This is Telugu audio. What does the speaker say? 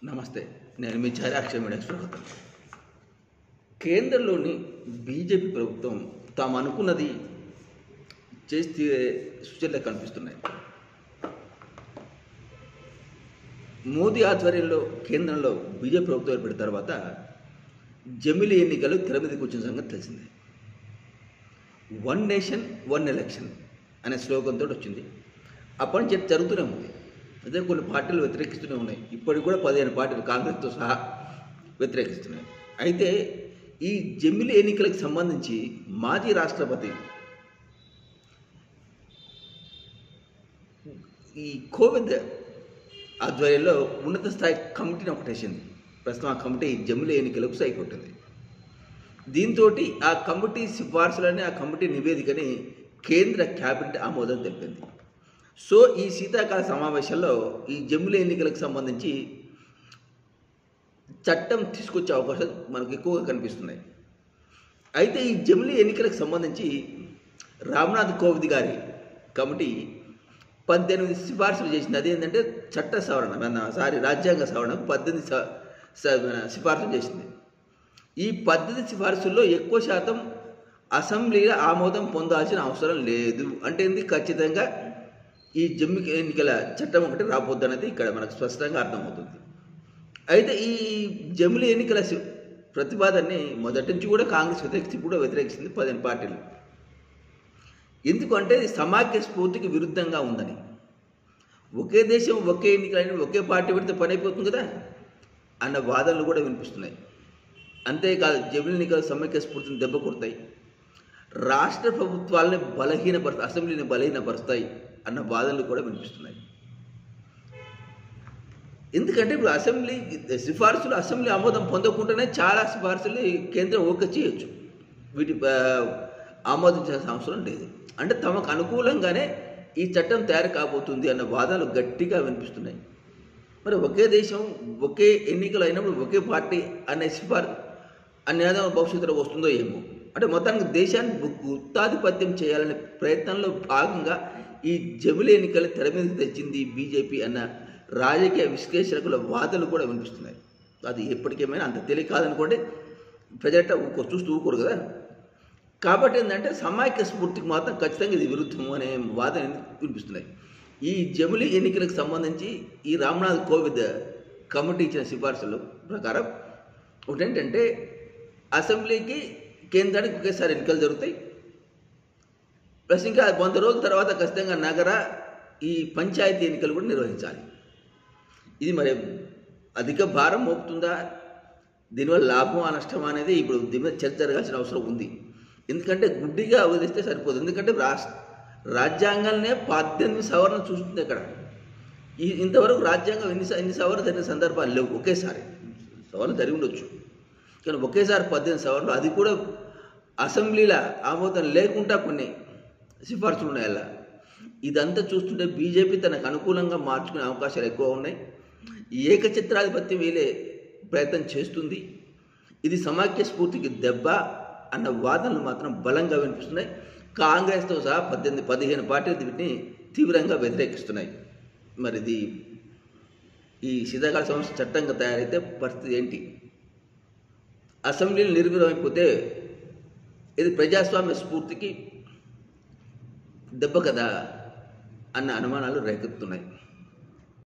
నమస్తే. నేను మీ చారాక్ష మీడియా స్వాగతం. కేంద్రంలోని బీజేపీ ప్రభుత్వం తాము అనుకున్నది చేస్తే సూచనలు కనిపిస్తున్నాయి. మోదీ ఆధ్వర్యంలో కేంద్రంలో బీజేపీ ప్రభుత్వం ఏర్పడిన తర్వాత జమిలి ఎన్నికలు తెర మీదకి వచ్చిన సంగతి తెలిసిందే. వన్ నేషన్ వన్ ఎలక్షన్ అనే స్లోగన్తో వచ్చింది. అప్పటి నుంచి జరుగుతూనే ఉంది. అదే కొన్ని పార్టీలు వ్యతిరేకిస్తూనే ఉన్నాయి. ఇప్పటికి కూడా 15 పార్టీలు కాంగ్రెస్తో సహా వ్యతిరేకిస్తున్నాయి. అయితే ఈ జమిలి ఎన్నికలకు సంబంధించి మాజీ రాష్ట్రపతి ఈ కోవింద్ ఆధ్వర్యంలో ఉన్నత స్థాయి కమిటీని ఒకటి వేసింది. ప్రస్తుతం ఆ కమిటీ జమిలి ఎన్నికలకు సై కొట్టింది. దీంతో ఆ కమిటీ సిఫార్సులని ఆ కమిటీ నివేదికని కేంద్ర క్యాబినెట్ ఆమోదం తెలిపింది. సో ఈ శీతాకాల సమావేశాల్లో ఈ జమిలి ఎన్నికలకు సంబంధించి చట్టం తీసుకొచ్చే అవకాశాలు మనకు ఎక్కువగా కనిపిస్తున్నాయి. అయితే ఈ జమిలి ఎన్నికలకు సంబంధించి రామ్నాథ్ కోవింద్ గారి కమిటీ 18 సిఫార్సులు చేసింది. అదేంటంటే చట్ట సవరణ రాజ్యాంగ సవరణకు 18 సిఫార్సులు చేసింది. ఈ 18 సిఫార్సుల్లో ఎక్కువ శాతం అసెంబ్లీలో ఆమోదం పొందాల్సిన అవసరం లేదు. అంటే ఇది ఖచ్చితంగా ఈ జమిలి ఎన్నికల చట్టం ఒకటి రాబోద్దు అనేది ఇక్కడ మనకు స్పష్టంగా అర్థమవుతుంది. అయితే ఈ జమిలి ఎన్నికల ప్రతిపాదనని మొదటి నుంచి కూడా కాంగ్రెస్ వ్యతిరేకించింది 15 పార్టీలు. ఎందుకంటే ఇది సమాఖ్య స్ఫూర్తికి విరుద్ధంగా ఉందని. ఒకే దేశం ఒకే ఎన్నికలని ఒకే పార్టీ పెడితే పని అయిపోతుంది కదా అన్న వాదనలు కూడా వినిపిస్తున్నాయి. అంతేకాదు జమిలి ఎన్నికల సమాఖ్య స్ఫూర్తిని దెబ్బ కొడతాయి, రాష్ట్ర ప్రభుత్వాలని అసెంబ్లీని బలహీనపరుస్తాయి అన్న వాదనలు కూడా వినిపిస్తున్నాయి. ఎందుకంటే ఇప్పుడు అసెంబ్లీ ఆమోదం పొందకుండానే చాలా సిఫార్సులు కేంద్రం ఓకే చేయొచ్చు. వీటి ఆమోదించాల్సిన అవసరం లేదు. అంటే తమకు అనుకూలంగానే ఈ చట్టం తయారు కాబోతుంది అన్న వాదనలు గట్టిగా వినిపిస్తున్నాయి. మరి ఒకే దేశం ఒకే ఎన్నికలు అయినప్పుడు ఒకే పార్టీ అనే నినాదం భవిష్యత్తులో వస్తుందో ఏమో. అంటే మొత్తానికి దేశాన్ని గుత్తాధిపత్యం చేయాలనే ప్రయత్నంలో భాగంగా ఈ జమిలి ఎన్నికలు తెర మీదకి తెచ్చింది బీజేపీ అన్న రాజకీయ విశ్లేషకుల వాదనలు కూడా వినిపిస్తున్నాయి. అది ఎప్పటికేమైనా అంత తెలియకాదనుకోండి, ప్రజలట చూస్తూ ఊరుకోరు కదా. కాబట్టి ఏంటంటే సమాఖ్య స్ఫూర్తికి మాత్రం ఖచ్చితంగా ఇది విరుద్ధము అనే వాదన వినిపిస్తున్నాయి. ఈ జమిలి ఎన్నికలకు సంబంధించి ఈ రామ్నాథ్ కోవింద్ కమిటీ ఇచ్చిన సిఫార్సుల ప్రకారం ఒకటేంటంటే అసెంబ్లీకి కేంద్రానికి ఒకేసారి ఎన్నికలు జరుగుతాయి. ప్లస్ ఇంకా 100 రోజుల తర్వాత ఖచ్చితంగా నగర ఈ పంచాయతీ ఎన్నికలు కూడా నిర్వహించాలి. ఇది మరి అధిక భారం మోపుతుందా, దీనివల్ల లాభం నష్టం అనేది ఇప్పుడు దీని మీద చర్చ జరగాల్సిన అవసరం ఉంది. ఎందుకంటే గుడ్డిగా వదిలేస్తే సరిపోదు. ఎందుకంటే రాజ్యాంగాలనే 18 సవరణ చూస్తుంది అక్కడ. ఇంతవరకు రాజ్యాంగం ఎన్ని సవరణ జరిగిన సందర్భాలు లేవు. ఒకేసారి సవరణ జరిగి ఉండొచ్చు, కానీ ఒకేసారి 18 సవరణలు, అది కూడా అసెంబ్లీలో ఆమోదం లేకుండా కొన్ని సిఫార్సులు ఉన్నాయి. అలా ఇదంతా చూస్తుంటే బీజేపీ తనకు అనుకూలంగా మార్చుకునే అవకాశాలు ఎక్కువ ఉన్నాయి. ఏకఛత్రాధిపత్యం వీలే ప్రయత్నం చేస్తుంది. ఇది సమాఖ్య స్ఫూర్తికి దెబ్బ అన్న వాదనలు మాత్రం బలంగా వినిపిస్తున్నాయి. కాంగ్రెస్తో సహా 15 పార్టీలు వీటిని తీవ్రంగా వ్యతిరేకిస్తున్నాయి. మరి ఇది ఈ శీతాకాల సమస్య చట్టంగా తయారైతే పరిస్థితి ఏంటి? అసెంబ్లీలు నిర్వీర్యమైపోతే ఇది ప్రజాస్వామ్య స్ఫూర్తికి దెబ్బ కదా అన్న అనుమానాలు రేకెత్తుతున్నాయి.